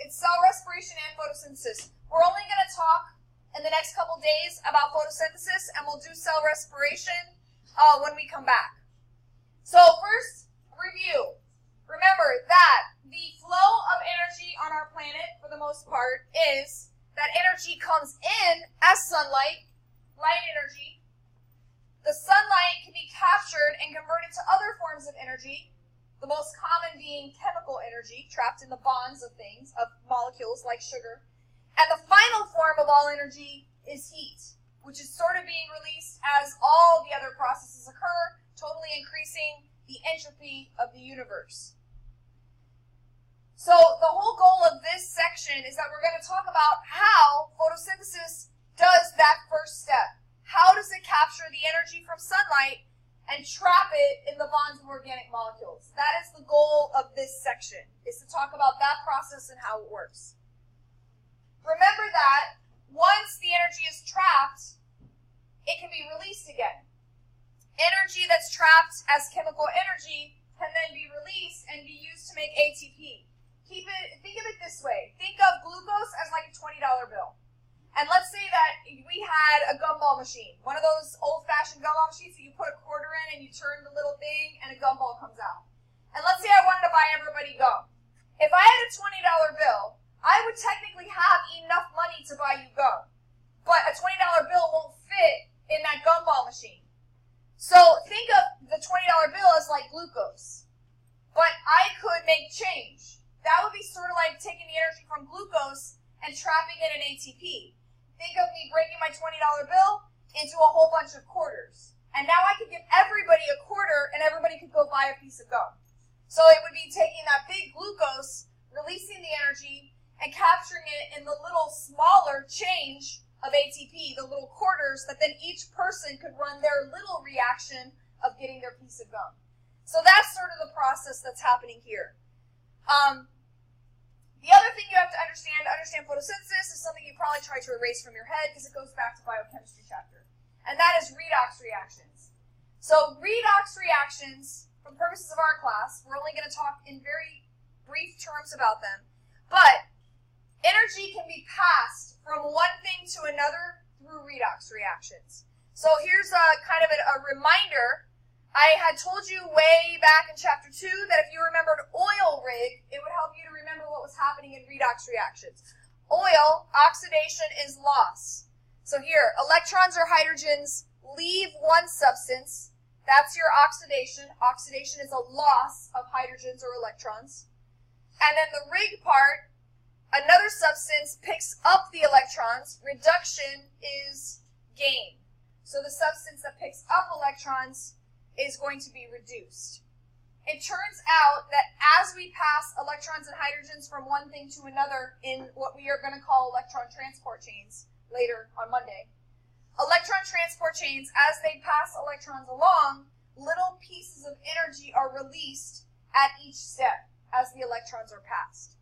It's cell respiration and photosynthesis. We're only going to talk in the next couple days about photosynthesis, and we'll do cell respiration when we come back. So first, review. Remember that the flow of energy on our planet, for the most part, is that energy comes in as sunlight, light energy. The sunlight can be captured and converted to other forms of energy, the most common being chemical energy, trapped in the bonds of things, of molecules like sugar. And the final form of all energy is heat, which is sort of being released as all the other processes occur, totally increasing the entropy of the universe. So the whole goal of this section is that we're going to talk about how photosynthesis does that first step. How does it capture the energy from sunlight and trap it in the bonds of organic molecules? That is the goal of this section, is to talk about that process and how it works. Remember that once the energy is trapped, it can be released again. Energy that's trapped as chemical energy can then be released and be used to make ATP. Think of it this way. Think of glucose as like a $20 bill. And let's say that we had a gumball machine, one of those old-fashioned gumball machines that you put a quarter in and you turn the little thing and a gumball comes out. And let's say I wanted to buy everybody gum. If I had a $20 bill, I would technically have enough money to buy you gum. But a $20 bill won't fit in that gumball machine. So think of the $20 bill as like glucose. But I could make change. That would be sort of like taking the energy from glucose and trapping it in ATP. Think of me breaking my $20 bill into a whole bunch of quarters. And now I could give everybody a quarter and everybody could go buy a piece of gum. So it would be taking that big glucose, releasing the energy, and capturing it in the little smaller change of ATP, the little quarters, that then each person could run their little reaction of getting their piece of gum. So that's sort of the process that's happening here. The other thing you have to understand photosynthesis is something you probably try to erase from your head because it goes back to biochemistry chapter. And that is redox reactions. So redox reactions, for the purposes of our class, we're only going to talk in very brief terms about them. But energy can be passed from one thing to another through redox reactions. So here's a kind of a reminder. I had told you way back in chapter 2 that if you remembered oil rig, it would help you to remember what was happening in redox reactions. Oil, oxidation is loss. So here, electrons or hydrogens leave one substance. That's your oxidation. Oxidation is a loss of hydrogens or electrons. And then the rig part, another substance picks up the electrons. Reduction is gain. So the substance that picks up electrons is going to be reduced. It turns out that as we pass electrons and hydrogens from one thing to another in what we are going to call electron transport chains later on Monday, electron transport chains, as they pass electrons along, little pieces of energy are released at each step as the electrons are passed.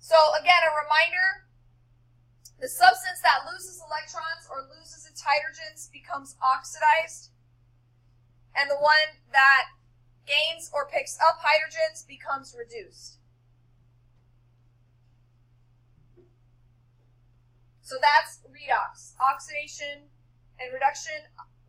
So again, a reminder, the substance that loses electrons or loses its hydrogens becomes oxidized, and the one that gains or picks up hydrogens becomes reduced. So that's redox, oxidation and reduction,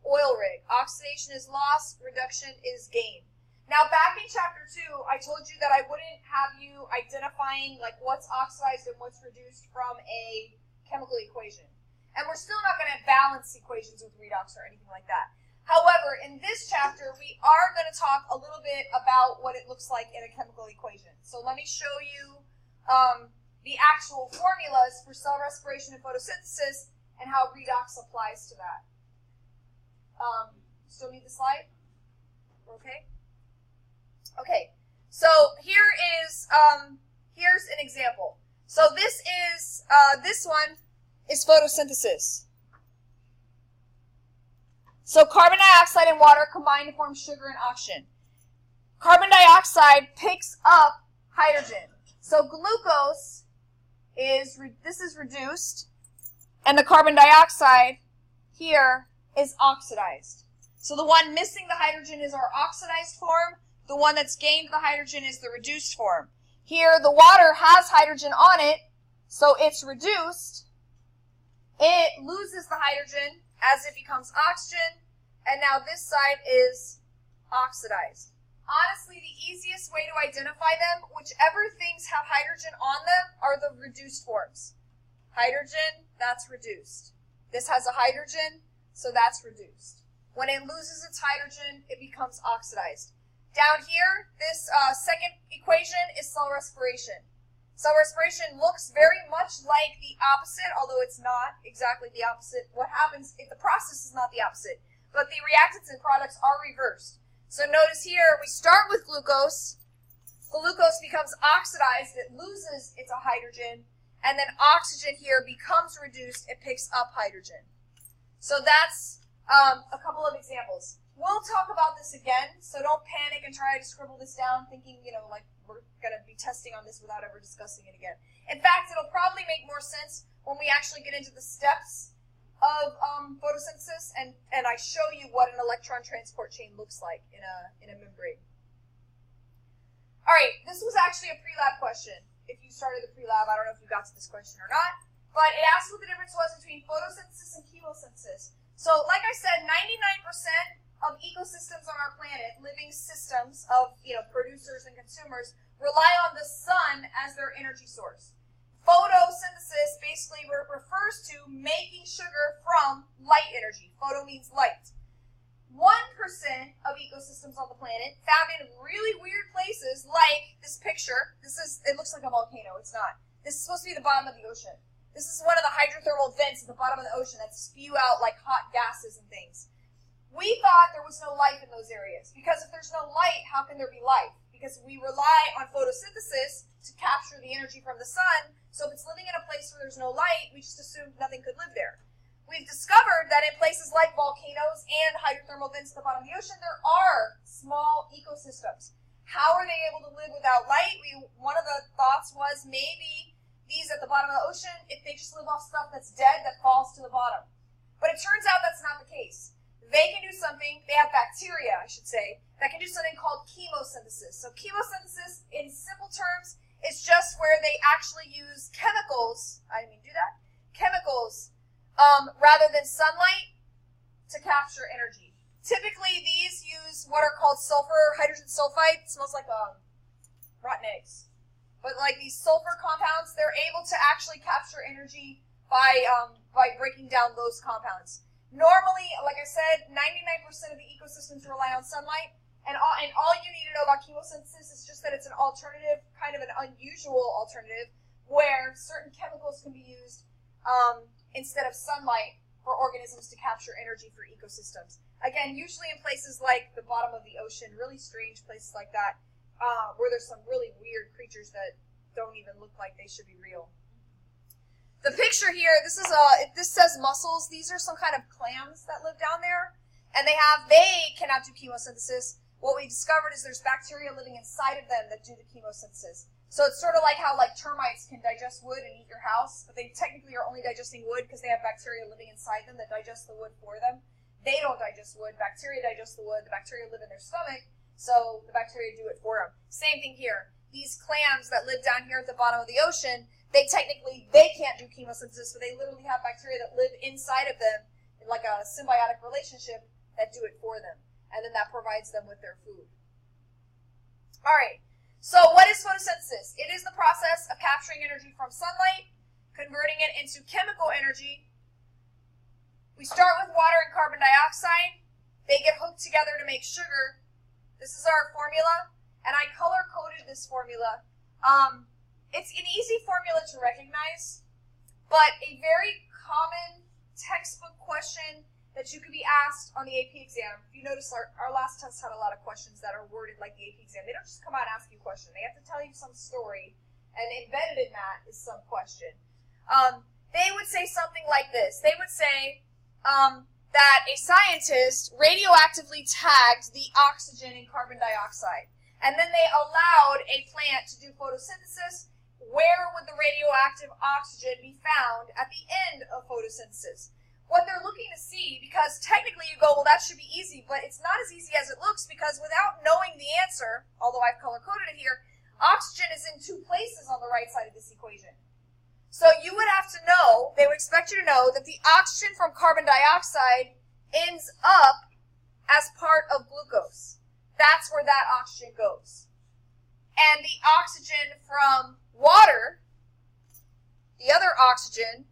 oil rig. Oxidation is loss, reduction is gain. Now back in chapter 2, I told you that I wouldn't have you identifying like what's oxidized and what's reduced from a chemical equation. And we're still not going to balance equations with redox or anything like that. However, in this chapter, we are going to talk a little bit about what it looks like in a chemical equation. So let me show you the actual formulas for cell respiration and photosynthesis and how redox applies to that. Still need the slide? Okay. Okay. So here is here's an example. So this one is photosynthesis. So carbon dioxide and water combine to form sugar and oxygen. Carbon dioxide picks up hydrogen. So glucose is reduced, and the carbon dioxide here is oxidized. So the one missing the hydrogen is our oxidized form. The one that's gained the hydrogen is the reduced form. Here, the water has hydrogen on it, so it's reduced. It loses the hydrogen as it becomes oxygen, and now this side is oxidized. Honestly, the easiest way to identify them, whichever things have hydrogen on them, are the reduced forms. Hydrogen, that's reduced. This has a hydrogen, so that's reduced. When it loses its hydrogen, it becomes oxidized. Down here, this second equation is cell respiration. Cell respiration looks very much like the opposite, although it's not exactly the opposite. What happens if the process is not the opposite, but the reactants and products are reversed. So notice here, we start with glucose. Glucose becomes oxidized, it loses its hydrogen, and then oxygen here becomes reduced, it picks up hydrogen. So that's a couple of examples. We'll talk about this again, so don't panic and try to scribble this down thinking, like we're going to be testing on this without ever discussing it again. In fact, it'll probably make more sense when we actually get into the steps of photosynthesis and I show you what an electron transport chain looks like in a membrane. All right, this was actually a pre-lab question. If you started the pre-lab, I don't know if you got to this question or not, but it asked what the difference was between photosynthesis and chemosynthesis. So like I said, 99% of ecosystems on our planet, living systems of producers and consumers, rely on the sun as their energy source. Photosynthesis basically refers to making sugar from light energy. Photo means light. 1% of ecosystems on the planet, found in really weird places like this picture. It looks like a volcano. It's not. This is supposed to be the bottom of the ocean. This is one of the hydrothermal vents at the bottom of the ocean that spew out like hot gases and things. We thought there was no life in those areas, because if there's no light, how can there be life? Because we rely on photosynthesis to capture the energy from the sun, so if it's living in a place where there's no light, we just assumed nothing could live there. We've discovered that in places like volcanoes and hydrothermal vents at the bottom of the ocean, there are small ecosystems. How are they able to live without light? One of the thoughts was maybe these at the bottom of the ocean, if they just live off stuff that's dead that falls to the bottom. But it turns out that's not the case. They can do something, they have bacteria, I should say, that can do something called chemosynthesis. So chemosynthesis, in simple terms, is just where they actually use chemicals, I didn't mean to do that, chemicals, rather than sunlight to capture energy. Typically, these use what are called sulfur, hydrogen sulfide. It smells like rotten eggs. But like these sulfur compounds, they're able to actually capture energy by breaking down those compounds. Normally, like I said, 99% of the ecosystems rely on sunlight, and all you need to know about chemosynthesis is just that it's an alternative, kind of an unusual alternative, where certain chemicals can be used instead of sunlight for organisms to capture energy for ecosystems. Again, usually in places like the bottom of the ocean, really strange places like that, where there's some really weird creatures that don't even look like they should be real. The picture here, this says mussels. These are some kind of clams that live down there, and they cannot do chemosynthesis. What we discovered is there's bacteria living inside of them that do the chemosynthesis. So it's sort of like how termites can digest wood and eat your house, but they technically are only digesting wood because they have bacteria living inside them that digest the wood for them. They don't digest wood. Bacteria digest the wood. The bacteria live in their stomach, so the bacteria do it for them. Same thing here. These clams that live down here at the bottom of the ocean, they can't do chemosynthesis, but they literally have bacteria that live inside of them in like a symbiotic relationship that do it for them. And then that provides them with their food. All right, so what is photosynthesis? It is the process of capturing energy from sunlight, converting it into chemical energy. We start with water and carbon dioxide. They get hooked together to make sugar. This is our formula, and I color-coded this formula. It's an easy formula to recognize, but a very common textbook question that you could be asked on the AP exam. If you notice, our last test had a lot of questions that are worded like the AP exam. They don't just come out and ask you a question. They have to tell you some story, and embedded in that is some question. They would say something like this. They would say that a scientist radioactively tagged the oxygen and carbon dioxide, and then they allowed a plant to do photosynthesis. Where would the radioactive oxygen be found at the end of photosynthesis? What they're looking to see, because technically you go, well, that should be easy, but it's not as easy as it looks, because without knowing the answer, although I've color-coded it here, Oxygen is in two places on the right side of this equation. So you would have to know, they would expect you to know, that the oxygen from carbon dioxide ends up as part of glucose. That's where that oxygen goes. And the oxygen from water, the other oxygen,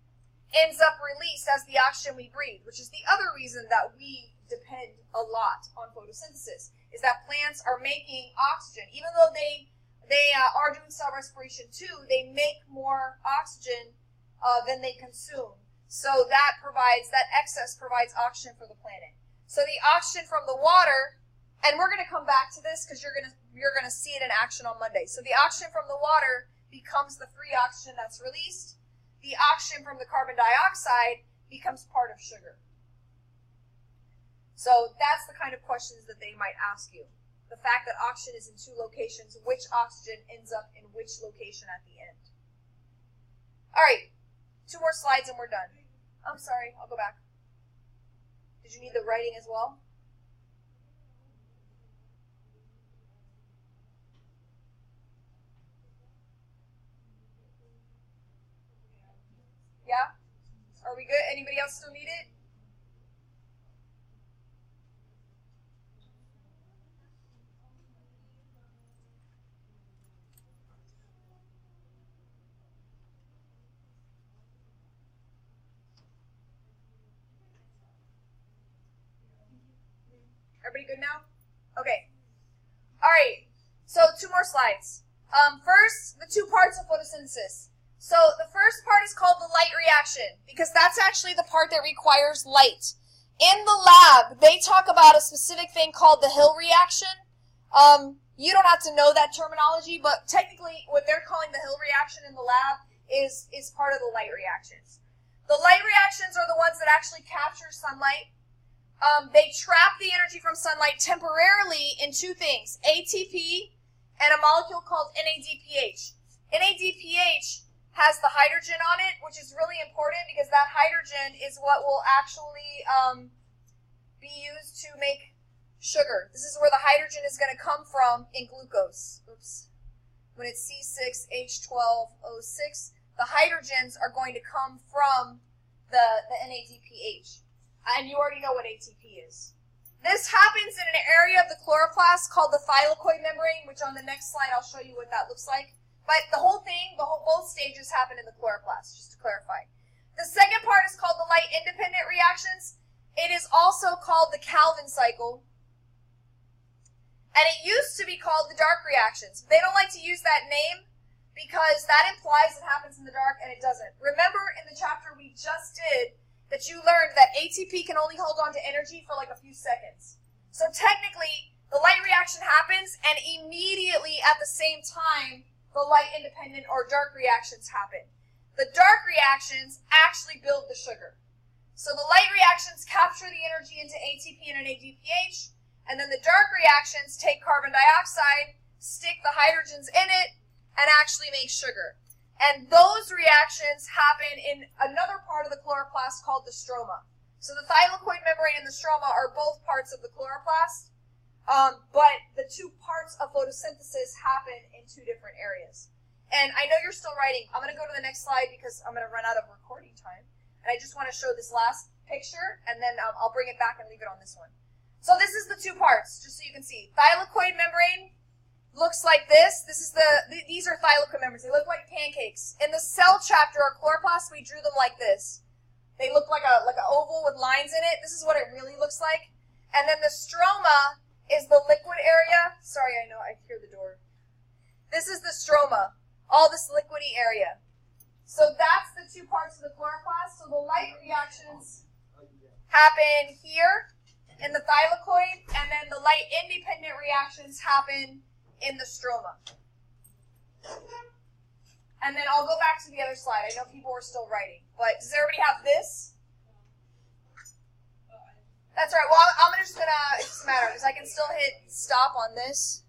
ends up released as the oxygen we breathe, which is the other reason that we depend a lot on photosynthesis, is that plants are making oxygen. Even though they are doing cell respiration too, they make more oxygen than they consume. So that excess provides oxygen for the planet. So the oxygen from the water, and we're going to come back to this because you're going to see it in action on Monday. So the oxygen from the water becomes the free oxygen that's released. The oxygen from the carbon dioxide becomes part of sugar. So that's the kind of questions that they might ask you. The fact that oxygen is in two locations, which oxygen ends up in which location at the end. All right, 2 more slides and we're done. I'm sorry, I'll go back. Did you need the writing as well? Yeah? Are we good? Anybody else still need it? Everybody good now? Okay. All right. So 2 more slides. First, the 2 parts of photosynthesis. So the first part is called the light reaction because that's actually the part that requires light. In the lab, they talk about a specific thing called the Hill reaction. You don't have to know that terminology, but technically what they're calling the Hill reaction in the lab is part of the light reactions. The light reactions are the ones that actually capture sunlight. They trap the energy from sunlight temporarily in 2 things, ATP and a molecule called NADPH. NADPH has the hydrogen on it, which is really important because that hydrogen is what will actually be used to make sugar. This is where the hydrogen is going to come from in glucose. Oops. When it's C6H12O6, the hydrogens are going to come from the NADPH. And you already know what ATP is. This happens in an area of the chloroplast called the thylakoid membrane, which on the next slide I'll show you what that looks like. But the whole thing, both stages happen in the chloroplast, just to clarify. The second part is called the light-independent reactions. It is also called the Calvin cycle. And it used to be called the dark reactions. They don't like to use that name because that implies it happens in the dark, and it doesn't. Remember in the chapter we just did that you learned that ATP can only hold on to energy for like a few seconds. So technically, the light reaction happens, and immediately at the same time, the light-independent or dark reactions happen. The dark reactions actually build the sugar. So the light reactions capture the energy into ATP and NADPH, and then the dark reactions take carbon dioxide, stick the hydrogens in it, and actually make sugar. And those reactions happen in another part of the chloroplast called the stroma. So the thylakoid membrane and the stroma are both parts of the chloroplast, but the 2 parts of photosynthesis happen in 2 different areas. And I know you're still writing. I'm going to go to the next slide because I'm going to run out of recording time. And I just want to show this last picture, and then I'll bring it back and leave it on this one. So this is the 2 parts, just so you can see. Thylakoid membrane looks like this. These are thylakoid membranes. They look like pancakes. In the cell chapter or chloroplast, we drew them like this. They look like an oval with lines in it. This is what it really looks like. And then the stroma is the liquid area. Sorry, I know, I hear the door. This is the stroma, all this liquidy area. So that's the 2 parts of the chloroplast. So the light reactions happen here in the thylakoid, and then the light-independent reactions happen in the stroma. And then I'll go back to the other slide. I know people are still writing, but does everybody have this? That's all right. Well, I'm just gonna, it doesn't matter because I can still hit stop on this.